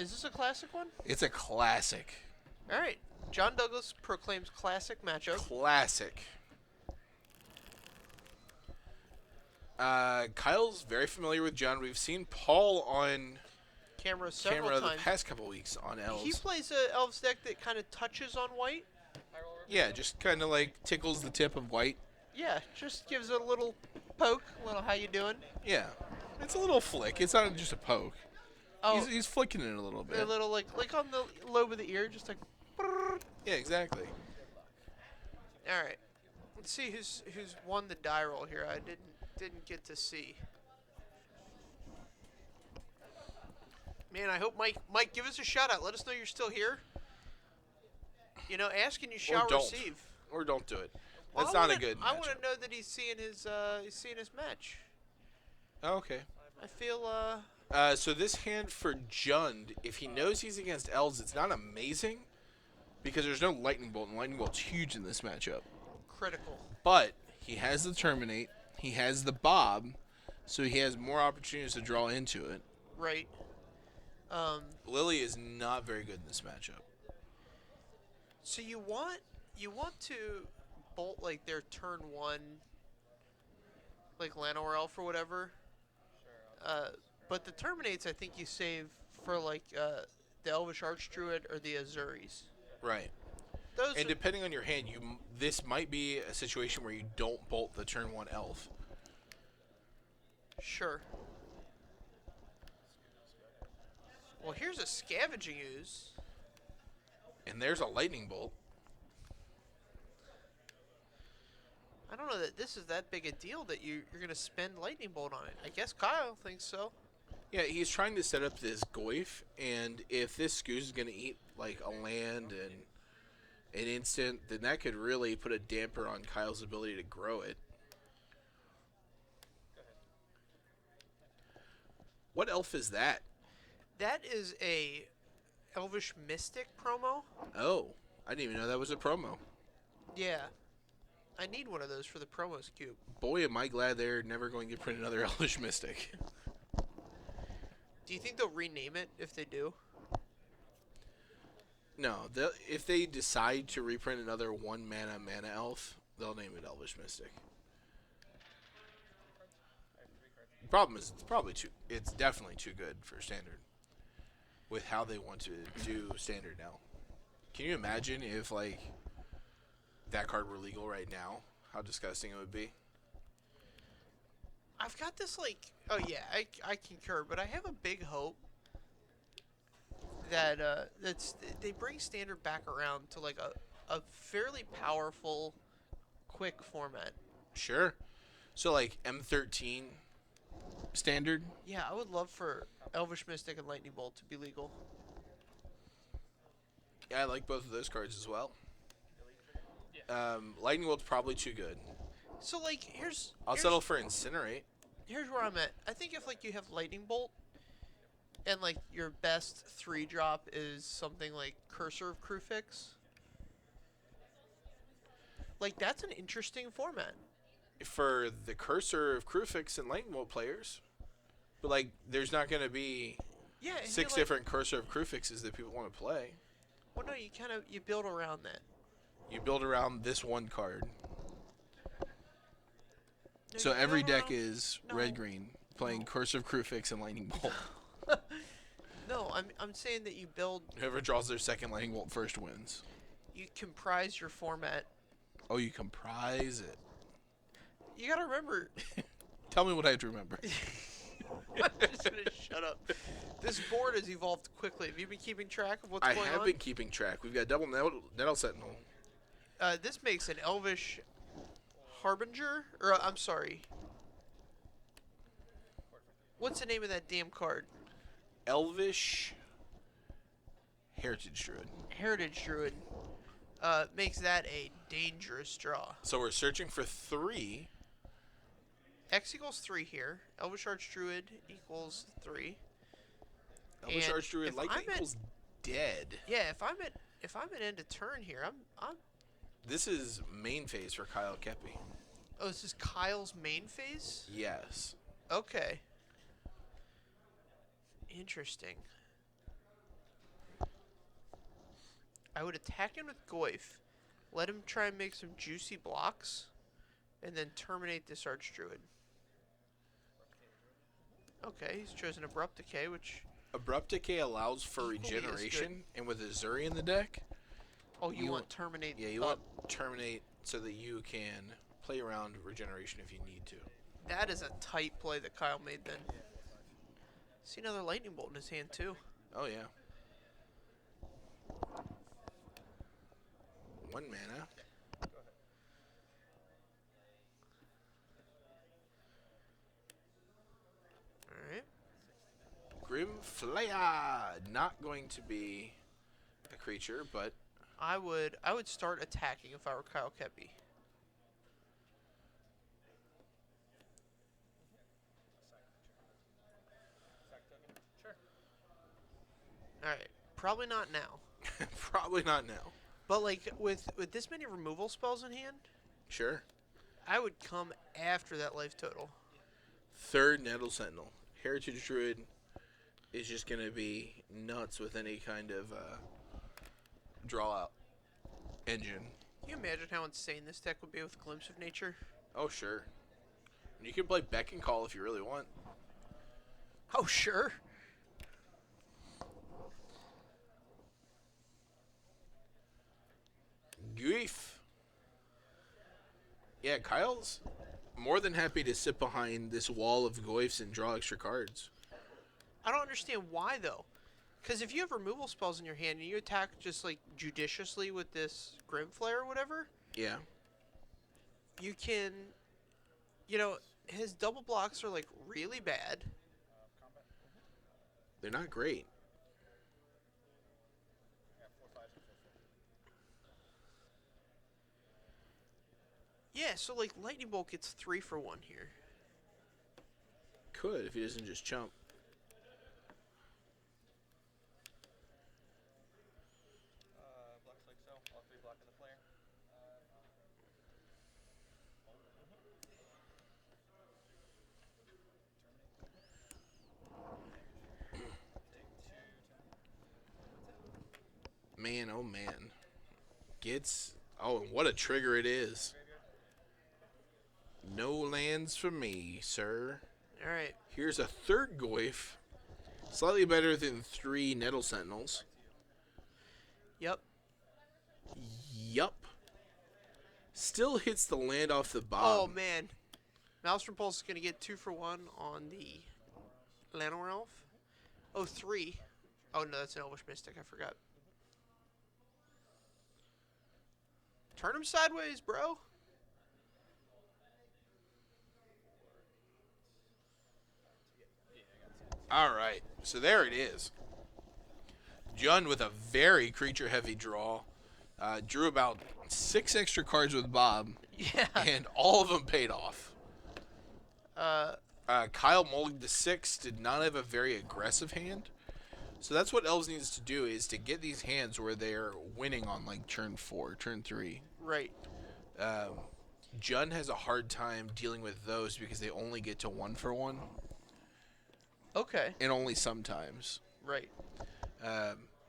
Is this a classic one? It's a classic. All right. John Douglas proclaims classic matchup. Classic. Kyle's very familiar with John. We've seen Paul on Camera several camera the times. past couple weeks on He Elves. plays a Elves deck that kind of touches on white. Yeah, just kind of like tickles the tip of white. Yeah, just gives it a little poke, a little how you doing. Yeah. It's a little flick. It's not just a poke. Oh, He's flicking it a little bit. a little like on the lobe of the ear, just like. Yeah, exactly. All right, let's see who's won the die roll here. I didn't get to see. Man, I hope Mike, give us a shout out. Let us know you're still here. You know, ask and you shall receive. Or don't do it. Well, That's I not wanna, a good I matchup. want to know that he's seeing his match. Oh, okay. I feel So this hand for Jund, if he knows he's against Elves, it's not amazing because there's no Lightning Bolt, and Lightning Bolt's huge in this matchup. critical. But he has the Terminate, he has the Bob, so he has more opportunities to draw into it. Right. Lily is not very good in this matchup. So you want to bolt like their turn one, like Llanowar Elf or whatever. But the Terminates, I think you save for like the Elvish Archdruid or the Azuris. Right. Those And are, depending on your hand, this might be a situation where you don't bolt the turn one Elf. sure. Well, here's a Scavenging Ooze. And there's a Lightning Bolt. I don't know that this is that big a deal that you're going to spend Lightning Bolt on it. I guess Kyle thinks so. Yeah, he's trying to set up this Goyf, and if this Scooz is going to eat like a land and an instant, then that could really put a damper on Kyle's ability to grow it. What elf is that? That is a Elvish Mystic promo. Oh, I didn't even know that was a promo. Yeah. I need one of those for the promos cube. Boy, am I glad they're never going to print another Elvish Mystic. Do you think they'll rename it if they do? No, if they decide to reprint another one mana elf, they'll name it Elvish Mystic. The problem is it's definitely too good for standard. With how they want to do standard now. Can you imagine if like that card were legal right now? How disgusting it would be. I've got this like, oh yeah, I concur, but I have a big hope that they bring standard back around to like a fairly powerful, quick format. Sure. So like M13 standard. Yeah, I would love for Elvish Mystic and Lightning Bolt to be legal. Yeah, I like both of those cards as well. Lightning Bolt's probably too good. So like, I'll settle for Incinerate. Here's where I'm at. I think if like you have Lightning Bolt, and like your best 3-drop is something like Cursor of Crufix, like that's an interesting format. For the Cursor of Crufix and Lightning Bolt players. But like, there's not going to be Yeah, and 6 different Cursor of Crufixes that people want to play. Well, no, you build around that. You build around this one card. No, So you every build deck around- is no. red-green, playing Curse of Crufix and Lightning Bolt. No, I'm saying that you build, Whoever draws their second Lightning Bolt first wins. you comprise your format. Oh, you comprise it. You gotta remember. Tell me what I have to remember. I'm just gonna shut up. This board has evolved quickly. Have you been keeping track of what's I going on? have been keeping track. We've got double Nettle Sentinel. This makes an Elvish Harbinger, or I'm sorry. What's the name of that damn card? Elvish Heritage Druid. Heritage Druid. Makes that a dangerous draw. So we're searching for 3. X equals 3 here. Elvish Archdruid equals 3. Elvish And Archdruid if Lightning I'm at- equals dead. Yeah, if I'm at end of turn here, I'm. This is main phase for Kyle Koeppe. Oh, this is Kyle's main phase. Yes. Okay. Interesting. I would attack him with Goyf, let him try and make some juicy blocks, and then terminate this Archdruid. Okay, he's chosen Abrupt Decay, which... Abrupt Decay allows for Equally as regeneration, and with Azuri in the deck, Oh, you want Terminate yeah, you up. want Terminate so that you can play around regeneration if you need to. That is a tight play that Kyle made then. See another Lightning Bolt in his hand, too. Oh, yeah. 1 mana. Alright. Grim Flaya. Not going to be a creature, but I would start attacking if I were Kyle Koeppe. Alright. Probably not now. probably not now. But like with this many removal spells in hand, Sure. I would come after that life total. 3rd Nettle Sentinel. Heritage Druid is just going to be nuts with any kind of draw out engine. Can you imagine how insane this deck would be with Glimpse of Nature? Oh, sure. And you can play Beck and Call if you really want. Oh, sure. Grief. Yeah, Kyle's more than happy to sit behind this wall of Goyfs and draw extra cards. I don't understand why, though. Because if you have removal spells in your hand and you attack just, like, judiciously with this Grimflare or whatever, Yeah. you can, you know, his double blocks are, like, really bad. They're not great. Yeah, so, like, Lightning Bolt gets 3 for 1 here. Could if he doesn't just chump. Blocks like so. All 3 blocking the player. Man, oh man. Gets... Oh, and what a trigger it is. No lands for me, sir. Alright. Here's a 3rd Goyf. Slightly better than 3 Nettle Sentinels. Yep. Yup. Still hits the land off the Oh, bottom. man. Maelstrom Pulse is going to get 2 for 1 on the Llanowar Elf. Oh, 3. Oh, no, that's an Elvish Mystic. I forgot. Turn him sideways, bro. All right, so there it is. Jund with a very creature-heavy draw. Drew about 6 extra cards with Bob, Yeah. and all of them paid off. Uh, Kyle Mullig to 6 did not have a very aggressive hand. So that's what Elves needs to do, is to get these hands where they're winning on like turn 4, turn 3. right. Jund has a hard time dealing with those because they only get to 1 for 1. Okay. And only sometimes. Right.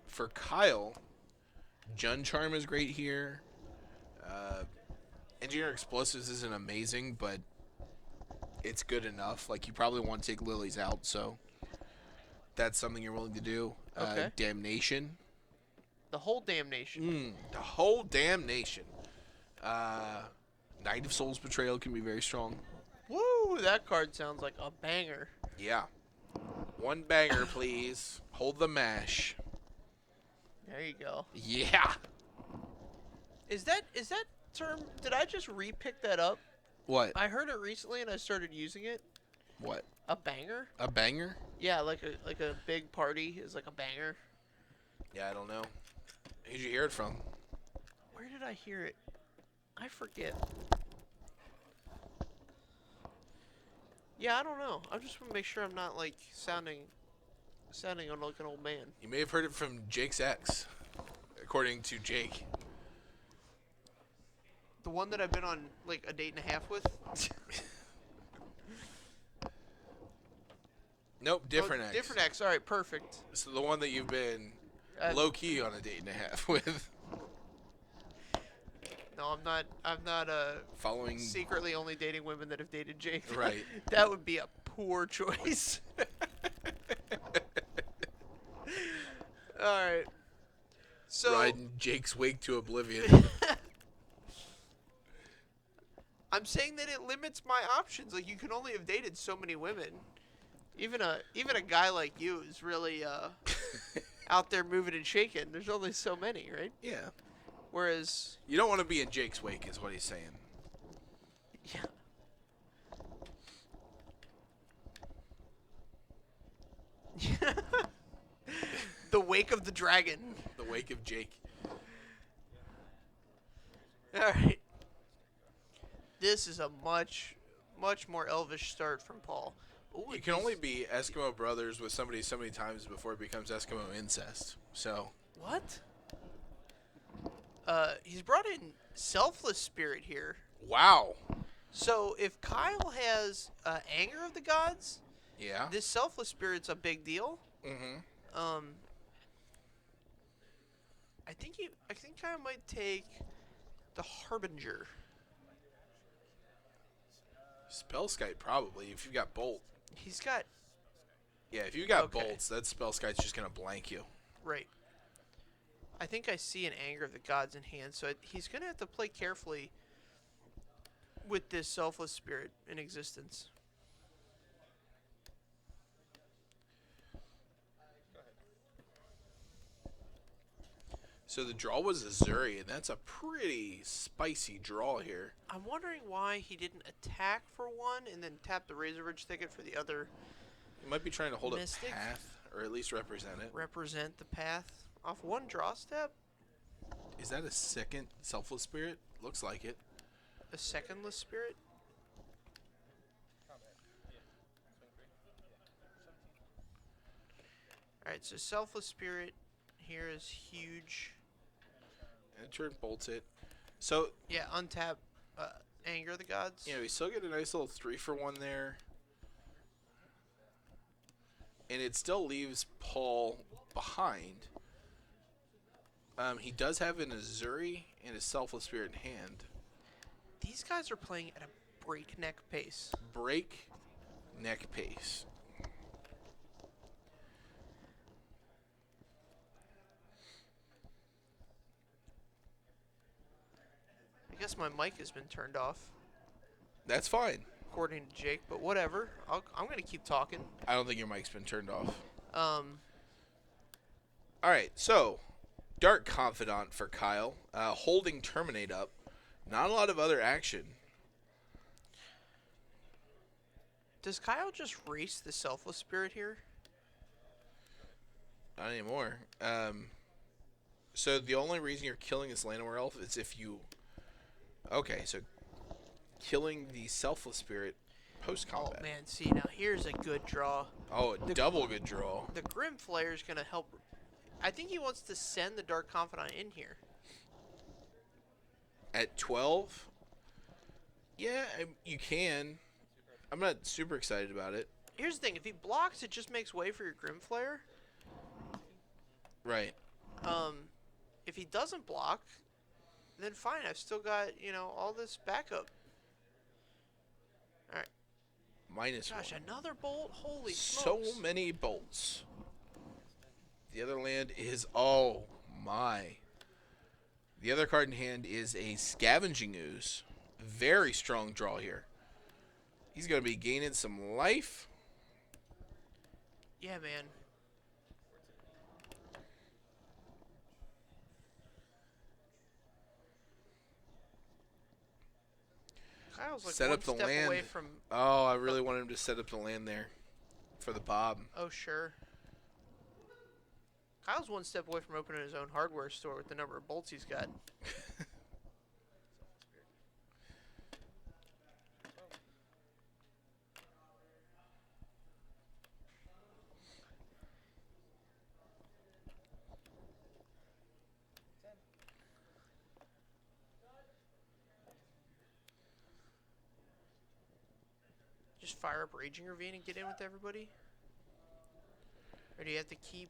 For Kyle, Jund Charm is great here. Engineer Explosives isn't amazing, but it's good enough. Like, you probably want to take Lilies out, so that's something you're willing to do. Okay. Damnation. The whole damnation. The whole damnation. Knight of Souls Betrayal can be very strong. Woo! That card sounds like a banger. Yeah. 1 banger, please. Hold the mash. There you go. Yeah. Is that term? Did I just re-pick that up? What? I heard it recently and I started using it. What? A banger? A banger? Yeah, like a big party is like a banger. Yeah, I don't know. Who'd you hear it from? Where did I hear it? I forget. Yeah, I don't know. I just want to make sure I'm not like sounding like an old man. You may have heard it from Jake's ex, according to Jake. The one that I've been on like a date and a half with. Nope, different ex. Different ex. All right, perfect. So the one that you've been Uh, low-key on a date and a half with. No, I'm not. I'm not Following secretly only dating women that have dated Jake. Right. That would be a poor choice. All right. So riding Jake's wake to oblivion. I'm saying that it limits my options. Like you can only have dated so many women. Even a guy like you is really out there moving and shaking. There's only so many, right? Yeah. Whereas You don't want to be in Jake's wake, is what he's saying. yeah. The wake of the dragon. The wake of Jake. All right. This is a much more elvish start from Paul. Ooh, You can only be Eskimo brothers with somebody so many times before it becomes Eskimo incest. So. What? He's brought in Selfless Spirit here. Wow. So if Kyle has Anger of the Gods, Yeah. this Selfless Spirit's a big deal. Mm-hmm. I think Kyle might take the Harbinger. Spellskite probably. If you've got Bolt. He's got Yeah, if you got Okay. bolts, that Spellskite's just gonna blank you. right. I think I see an Anger of the Gods in hand, so he's gonna have to play carefully with this Selfless Spirit in existence. So the draw was Azuri, and that's a pretty spicy draw here. I'm wondering why he didn't attack for one and then tap the Razor Ridge ticket for the other. He might be trying to hold Mystic? a path, or at least represent it. Represent the path off one draw step. Is that a second Selfless Spirit? Looks like it. A secondless spirit. Combat. Yeah. Swing 3. 17. All right, so Selfless Spirit here is huge. And turn bolts it. So, Yeah, untap Anger of the Gods. you know, we still get a nice little 3-for-1 there. And it still leaves Paul behind. He does have an Azuri and a Selfless Spirit in hand. These guys are playing at a breakneck pace. Breakneck pace. I guess my mic has been turned off, That's fine. according to Jake, but whatever. I'm going to keep talking. I don't think your mic's been turned off. Um, Alright, so Dark Confidant for Kyle. Holding Terminate up. Not a lot of other action. does Kyle just race the Selfless Spirit here? Not anymore. So the only reason you're killing this Llanowar Elf is if you... Okay, so killing the Selfless Spirit post-combat. Oh, man. See, now here's a good draw. Oh, a double good draw. The Grim Flayer is going to help. I think he wants to send the Dark Confidant in here. At 12? Yeah, you can. I'm not super excited about it. Here's the thing. If he blocks, it just makes way for your Grim Flayer. Right. If he doesn't block, then fine. I've still got, all this backup. All right. Minus Gosh, one. another bolt? Holy So smokes. many bolts. The other land is... Oh, my. The other card in hand is a Scavenging Ooze. Very strong draw here. He's going to be gaining some life. Yeah, man. Kyle's like Set one up the step land. away from... Oh, I really want him to set up the land there for the Bob. Oh, sure. Kyle's one step away from opening his own hardware store with the number of bolts he's got. Just fire up Raging Ravine and get in with everybody? Or do you have to keep...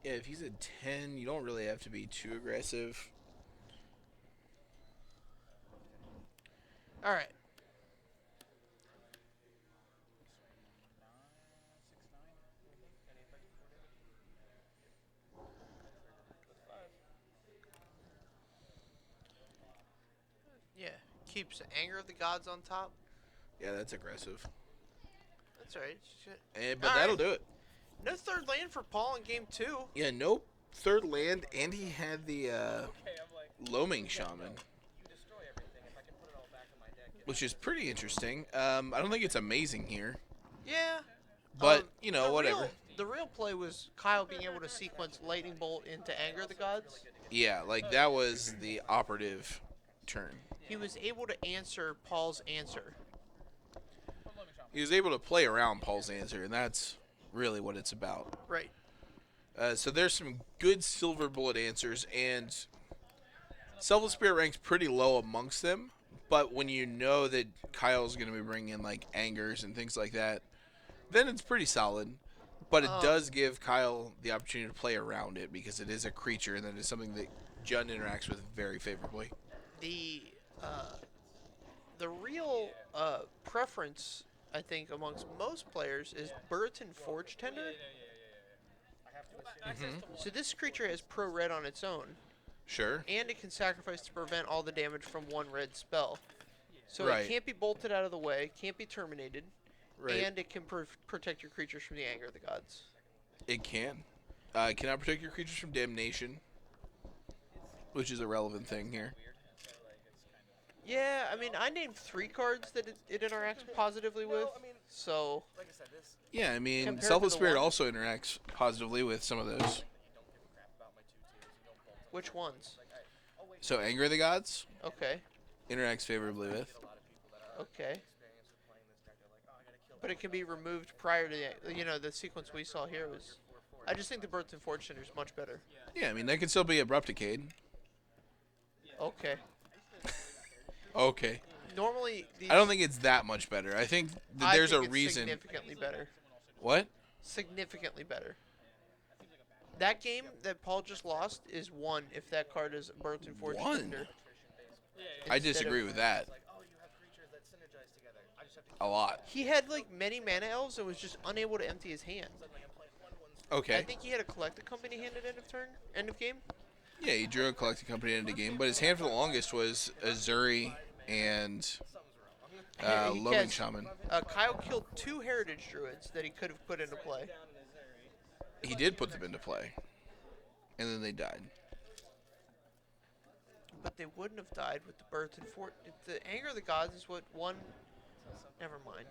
Yeah, if he's at 10, you don't really have to be too aggressive. All right. Any effect before damage? That's 5. Yeah. Keeps Anger of the Gods on top. Yeah, that's aggressive. That's all right. But All that'll right. do it. No third land for Paul in game 2. Yeah, nope. Third land, and he had the Okay, I'm like, Loaming Shaman, you destroy everything. If I can put it all back in my deck, which is pretty interesting. I don't think it's amazing here, Yeah. but, the whatever. The real play was Kyle being able to sequence Lightning Bolt into Anger of the Gods. Yeah, like, that was the operative turn. He was able to answer Paul's answer. He was able to play around Paul's answer, and that's really what it's about. Right. So there's some good Silver Bullet answers, and Selfless Spirit ranks pretty low amongst them, but when you know that Kyle's going to be bringing in, like, Angers and things like that, then it's pretty solid. But it does give Kyle the opportunity to play around it, because it is a creature, and that is something that Jund interacts with very favorably. The real preference, I think, amongst most players is Burton Forge Tender. I have to assume. So this creature has pro red on its own, Sure. and it can sacrifice to prevent all the damage from one red spell. So Right. it can't be bolted out of the way, can't be terminated, Right. and it can protect your creatures from the Anger of the Gods. It can. It cannot protect your creatures from damnation, which is a relevant thing here. Yeah, I mean, I named 3 cards that it interacts positively with, I mean, so like I said, this Yeah, I mean, Compared to Selfless the Spirit one- also interacts positively with some of those. you don't give a crap about my 2/2s. You don't bolt them. which ones? Like, oh wait, So Anger of the Gods Okay, interacts favorably with. a lot of people that are okay. experienced with playing this deck. They're like, oh, I gotta kill. But it can be removed prior to the sequence we saw here was... I just think the Burton Forge Tender is much better. Yeah, I mean, that could still be Abrupticade. Okay. Okay. Normally, these, I don't think it's that much better. I think that I there's think a it's reason. significantly better. What? Significantly better. That game that Paul just lost is 1 if that card is Burton Forge 1? Tender. I Instead disagree of- with that Like, oh, you have creatures that synergize together. I just have to a lot. He had like many mana elves and was just unable to empty his hand. suddenly I'm playing 1/1s. I Okay. think he had a Collected Company hand at end of game. Yeah, he drew a Collecting Company into the game, but his hand for the longest was Azuri and Yeah, he Loaming cast- Shaman. Kyle killed 2 Heritage Druids that he could have put into play. He did put them into play, and then they died. But they wouldn't have died with the Burton Forge. The Anger of the Gods is what won. Never mind.